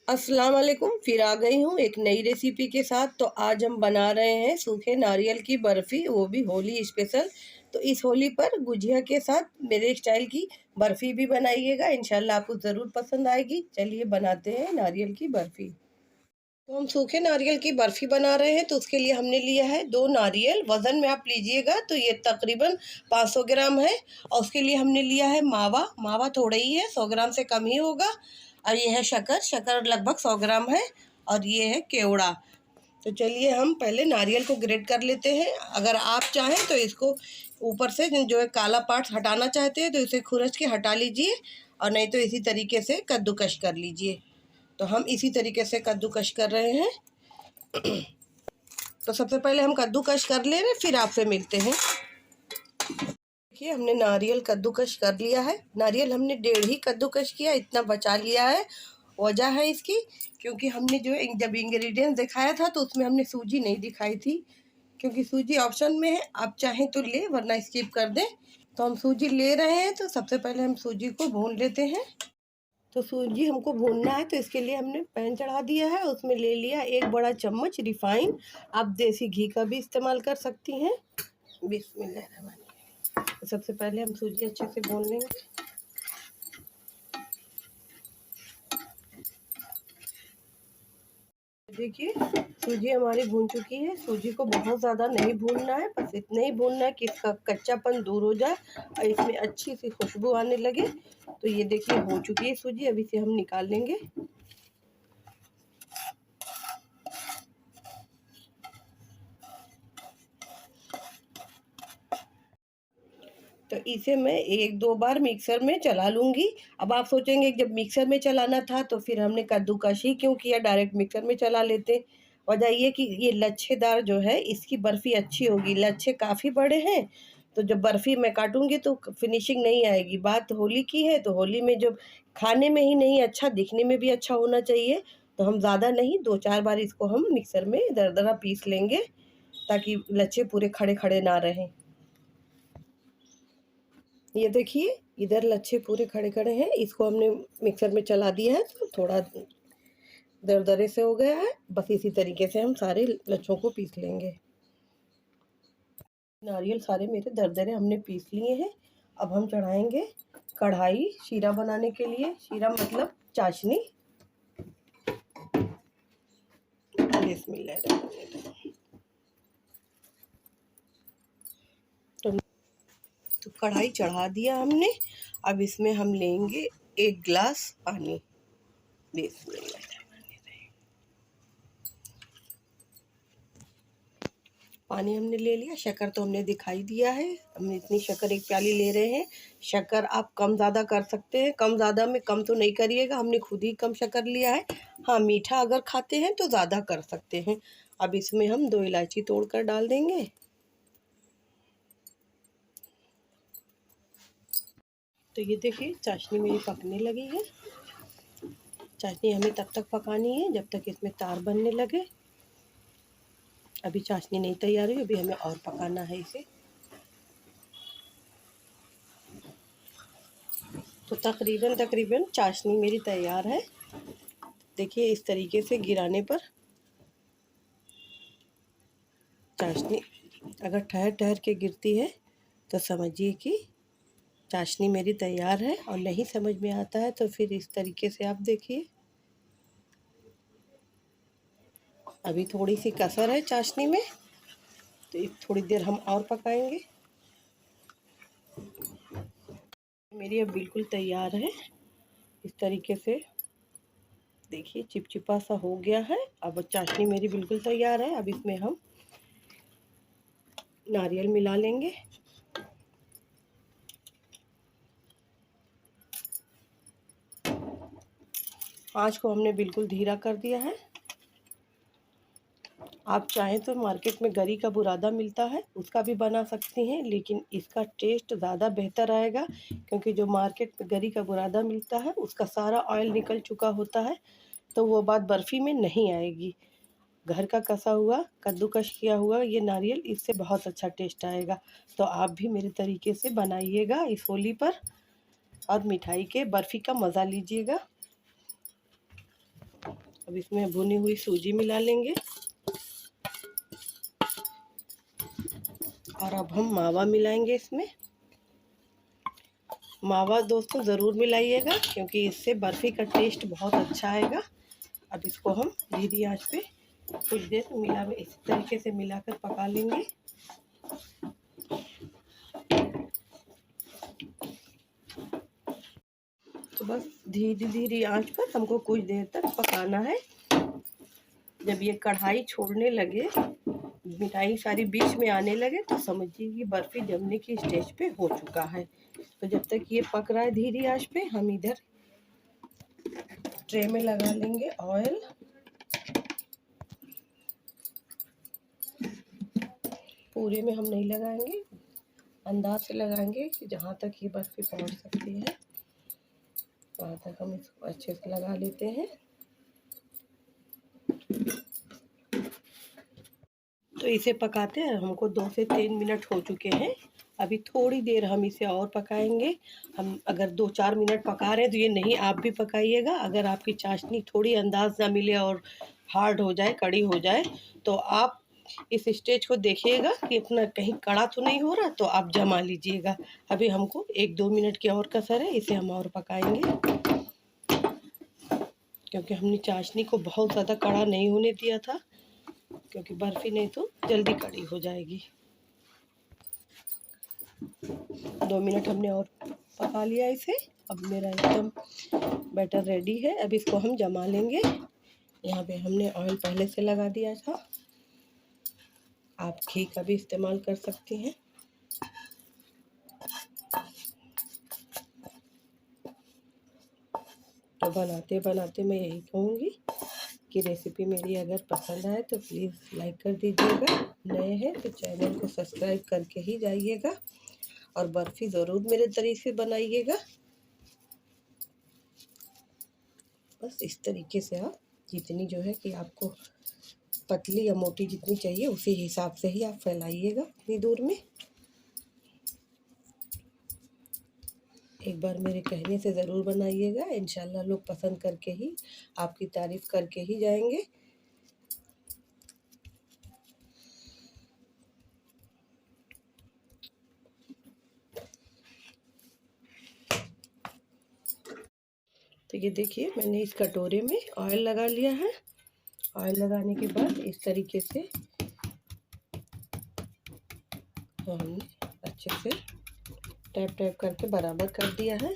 अस्सलाम वालेकुम। फिर आ गई हूँ एक नई रेसिपी के साथ। तो आज हम बना रहे हैं सूखे नारियल की बर्फ़ी, वो भी होली स्पेशल। तो इस होली पर गुजिया के साथ मेरे स्टाइल की बर्फ़ी भी बनाइएगा, इंशाल्लाह आपको ज़रूर पसंद आएगी। चलिए बनाते हैं नारियल की बर्फ़ी। तो हम सूखे नारियल की बर्फ़ी बना रहे हैं। तो उसके लिए हमने लिया है 2 नारियल। वज़न में आप लीजिएगा तो ये तकरीबन 500 ग्राम है। और उसके लिए हमने लिया है मावा। मावा थोड़ा ही है, 100 ग्राम से कम ही होगा। और ये है शक्कर। शक्कर लगभग 100 ग्राम है। और ये है केवड़ा। तो चलिए हम पहले नारियल को ग्रेट कर लेते हैं। अगर आप चाहें तो इसको ऊपर से जो है काला पार्ट हटाना चाहते हैं तो इसे खुरच के हटा लीजिए, और नहीं तो इसी तरीके से कद्दूकश कर लीजिए। तो हम इसी तरीके से कद्दूकश कर रहे हैं। तो सबसे पहले हम कद्दूकश कर ले रहे हैं, फिर आपसे मिलते हैं। देखिए हमने नारियल कद्दूकश कर लिया है। नारियल हमने 1.5 ही कद्दूकश किया, इतना बचा लिया है। वजह है इसकी, क्योंकि हमने जो जब इंग्रेडिएंट्स दिखाया था तो उसमें हमने सूजी नहीं दिखाई थी, क्योंकि सूजी ऑप्शन में है, आप चाहें तो ले वरना स्किप कर दें। तो हम सूजी ले रहे हैं, तो सबसे पहले हम सूजी को भून लेते हैं। तो सूजी हमको भूनना है, तो इसके लिए हमने पैन चढ़ा दिया है। उसमें ले लिया 1 बड़ा चम्मच रिफाइन। आप देसी घी का भी इस्तेमाल कर सकती हैं। बिस्मिल्लाह। तो सबसे पहले हम सूजी अच्छे से भून लेंगे। देखिए सूजी हमारी भून चुकी है। सूजी को बहुत ज़्यादा नहीं भूनना है, बस इतना ही भूनना है कि इसका कच्चापन दूर हो जाए और इसमें अच्छी सी खुशबू आने लगे। तो ये देखिए हो चुकी है सूजी, अभी से हम निकाल लेंगे। तो इसे मैं 1-2 बार मिक्सर में चला लूँगी। अब आप सोचेंगे जब मिक्सर में चलाना था तो फिर हमने कद्दूकस ही क्यों किया, डायरेक्ट मिक्सर में चला लेते। वजह ये कि ये लच्छेदार जो है इसकी बर्फ़ी अच्छी होगी। लच्छे काफ़ी बड़े हैं, तो जब बर्फ़ी मैं काटूँगी तो फिनिशिंग नहीं आएगी। बात होली की है, तो होली में जब खाने में ही नहीं अच्छा, दिखने में भी अच्छा होना चाहिए। तो हम ज़्यादा नहीं, 2-4 बार इसको हम मिक्सर में दरदरा पीस लेंगे, ताकि लच्छे पूरे खड़े-खड़े ना रहें। ये देखिए इधर लच्छे पूरे खड़े-खड़े हैं, इसको हमने मिक्सर में चला दिया है तो थोड़ा दरदरे से हो गया है। बस इसी तरीके से हम सारे लच्छों को पीस लेंगे। नारियल सारे मेरे दरदरे हमने पीस लिए हैं। अब हम चढ़ाएँगे कढ़ाई शीरा बनाने के लिए। शीरा मतलब चाशनी। बिस्मिल्लाहिर्रहमानिर्रहीम। तो कढ़ाई चढ़ा दिया हमने। अब इसमें हम लेंगे 1 गिलास पानी। बिस्मिल्लाह। पानी हमने ले लिया। शक्कर तो हमने दिखाई दिया है, हमने इतनी शक्कर 1 प्याली ले रहे हैं। शक्कर आप कम ज़्यादा कर सकते हैं, कम ज़्यादा में कम तो नहीं करिएगा, हमने खुद ही कम शक्कर लिया है। हाँ, मीठा अगर खाते हैं तो ज़्यादा कर सकते हैं। अब इसमें हम 2 इलायची तोड़ कर डाल देंगे। तो ये देखिए चाशनी मेरी पकने लगी है। चाशनी हमें तब तक पकानी है जब तक इसमें तार बनने लगे। अभी चाशनी नहीं तैयार हुई, अभी हमें और पकाना है इसे। तो तकरीबन चाशनी मेरी तैयार है। देखिए इस तरीके से गिराने पर चाशनी अगर ठहर ठहर के गिरती है तो समझिए कि चाशनी मेरी तैयार है। और नहीं समझ में आता है तो फिर इस तरीके से आप देखिए, अभी थोड़ी सी कसर है चाशनी में, तो थोड़ी देर हम और पकाएंगे। मेरी अब बिल्कुल तैयार है। इस तरीके से देखिए चिपचिपा सा हो गया है। अब चाशनी मेरी बिल्कुल तैयार है। अब इसमें हम नारियल मिला लेंगे। आँच को हमने बिल्कुल धीरा कर दिया है। आप चाहें तो मार्केट में गरी का बुरादा मिलता है, उसका भी बना सकती हैं, लेकिन इसका टेस्ट ज़्यादा बेहतर आएगा, क्योंकि जो मार्केट में गरी का बुरादा मिलता है उसका सारा ऑयल निकल चुका होता है, तो वो बात बर्फ़ी में नहीं आएगी। घर का कसा हुआ कद्दूकश किया हुआ ये नारियल, इससे बहुत अच्छा टेस्ट आएगा। तो आप भी मेरे तरीके से बनाइएगा इस होली पर, और मिठाई के बर्फ़ी का मज़ा लीजिएगा। अब इसमें भुनी हुई सूजी मिला लेंगे और अब हम मावा मिलाएंगे इसमें। मावा दोस्तों ज़रूर मिलाइएगा क्योंकि इससे बर्फ़ी का टेस्ट बहुत अच्छा आएगा। अब इसको हम धीमी आंच पे कुछ देर इस तरीके से मिलाकर पका लेंगे। तो बस धीरे धीरे आंच पर हमको कुछ देर तक पकाना है। जब ये कढ़ाई छोड़ने लगे, मिठाई सारी बीच में आने लगे, तो समझिए कि बर्फ़ी जमने की स्टेज पे हो चुका है। तो जब तक ये पक रहा है धीरे आंच पे, हम इधर ट्रे में लगा लेंगे ऑयल। पूरे में हम नहीं लगाएंगे, अंदाज से लगाएंगे कि जहाँ तक ये बर्फ़ी पहुँच सकती है वहाँ तक हम इसको अच्छे से लगा लेते हैं। तो इसे पकाते हैं हमको 2 से 3 मिनट हो चुके हैं। अभी थोड़ी देर हम इसे और पकाएंगे। हम अगर 2-4 मिनट पका रहे हैं तो ये नहीं, आप भी पकाइएगा। अगर आपकी चाशनी थोड़ी अंदाज ना मिले और हार्ड हो जाए, कड़ी हो जाए, तो आप इस स्टेज को देखिएगा कि अपना कहीं कड़ा तो नहीं हो रहा, तो आप जमा लीजिएगा। अभी हमको 1-2 मिनट की और कसर है, इसे हम और पकाएंगे क्योंकि हमने चाशनी को बहुत ज़्यादा कड़ा नहीं होने दिया था, क्योंकि बर्फ़ी नहीं तो जल्दी कड़ी हो जाएगी। 2 मिनट हमने और पका लिया इसे। अब मेरा एकदम बैटर रेडी है। अब इसको हम जमा लेंगे। यहाँ पे हमने ऑयल पहले से लगा दिया था, आप घी का भी इस्तेमाल कर सकती हैं। तो बनाते बनाते मैं यही कहूँगी कि रेसिपी मेरी अगर पसंद आए तो प्लीज़ लाइक कर दीजिएगा। नए हैं तो चैनल को सब्सक्राइब करके ही जाइएगा और बर्फ़ी ज़रूर मेरे तरीके से बनाइएगा। बस इस तरीके से आप जितनी जो है कि आपको पतली या मोटी जितनी चाहिए उसी हिसाब से ही आप फैलाइएगा उतनी दूर में। एक बार मेरे कहने से ज़रूर बनाइएगा, इंशाल्लाह लोग पसंद करके ही, आपकी तारीफ़ करके ही जाएंगे। तो ये देखिए मैंने इस कटोरे में ऑयल लगा लिया है। ऑयल लगाने के बाद इस तरीके से हमने अच्छे से टैप टैप करके बराबर कर दिया है।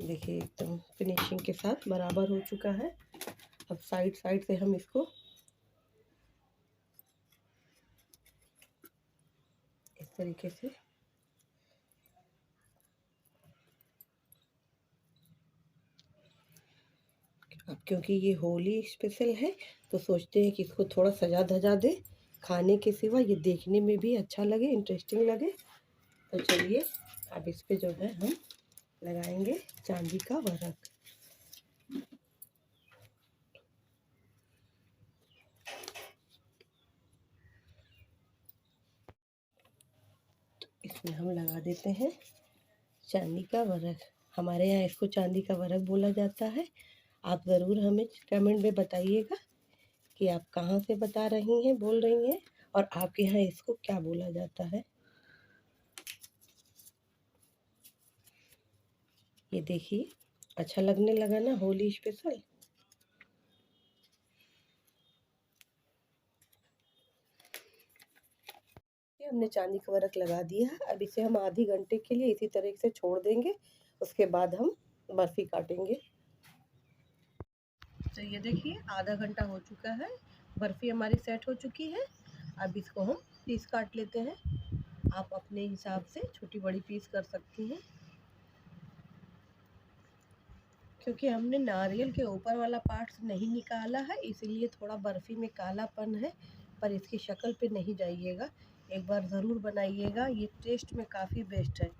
देखिए एकदम फिनिशिंग के साथ बराबर हो चुका है। अब साइड साइड से हम इसको इस तरीके से अब क्योंकि ये होली स्पेशल है तो सोचते हैं कि इसको थोड़ा सजा धजा दे, खाने के सिवा ये देखने में भी अच्छा लगे, इंटरेस्टिंग लगे। तो चलिए अब इस पे जो है हम लगाएंगे चांदी का वर्क। इसमें हम लगा देते हैं चांदी का वर्क। हमारे यहाँ इसको चांदी का वर्क बोला जाता है। आप ज़रूर हमें कमेंट में बताइएगा कि आप कहाँ से बता रही हैं, बोल रही हैं, और आपके यहाँ इसको क्या बोला जाता है। ये देखिए अच्छा लगने लगा ना होली स्पेशल। हमने चांदी का वर्क लगा दिया है। अब इसे हम आधे घंटे के लिए इसी तरह से छोड़ देंगे, उसके बाद हम बर्फ़ी काटेंगे। तो ये देखिए आधा घंटा हो चुका है, बर्फ़ी हमारी सेट हो चुकी है। अब इसको हम पीस काट लेते हैं। आप अपने हिसाब से छोटी बड़ी पीस कर सकती हैं। क्योंकि हमने नारियल के ऊपर वाला पार्ट नहीं निकाला है, इसीलिए थोड़ा बर्फ़ी में कालापन है, पर इसकी शक्ल पे नहीं जाइएगा। एक बार ज़रूर बनाइएगा, ये टेस्ट में काफ़ी बेस्ट है।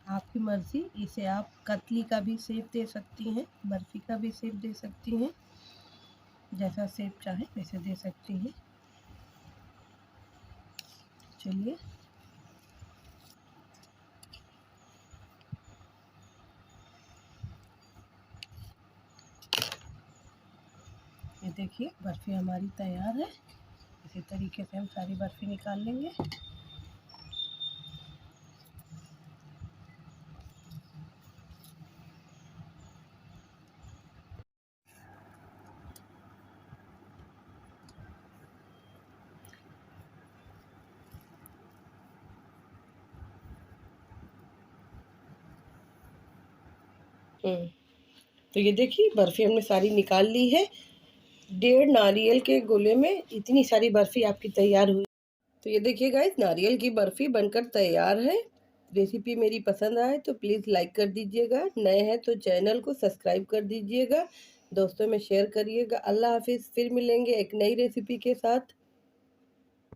आपकी मर्ज़ी, इसे आप कतली का भी शेप दे सकती हैं, बर्फ़ी का भी शेप दे सकती हैं, जैसा शेप चाहे वैसे दे सकती हैं। चलिए ये देखिए बर्फ़ी हमारी तैयार है। इसी तरीके से हम सारी बर्फ़ी निकाल लेंगे। तो ये देखिए बर्फ़ी हमने सारी निकाल ली है। 1.5 नारियल के गोले में इतनी सारी बर्फ़ी आपकी तैयार हुई। तो ये देखिए गाइस नारियल की बर्फ़ी बनकर तैयार है। रेसिपी मेरी पसंद आए तो प्लीज़ लाइक कर दीजिएगा, नए हैं तो चैनल को सब्सक्राइब कर दीजिएगा, दोस्तों में शेयर करिएगा। अल्लाह हाफ़िज़, फिर मिलेंगे एक नई रेसिपी के साथ।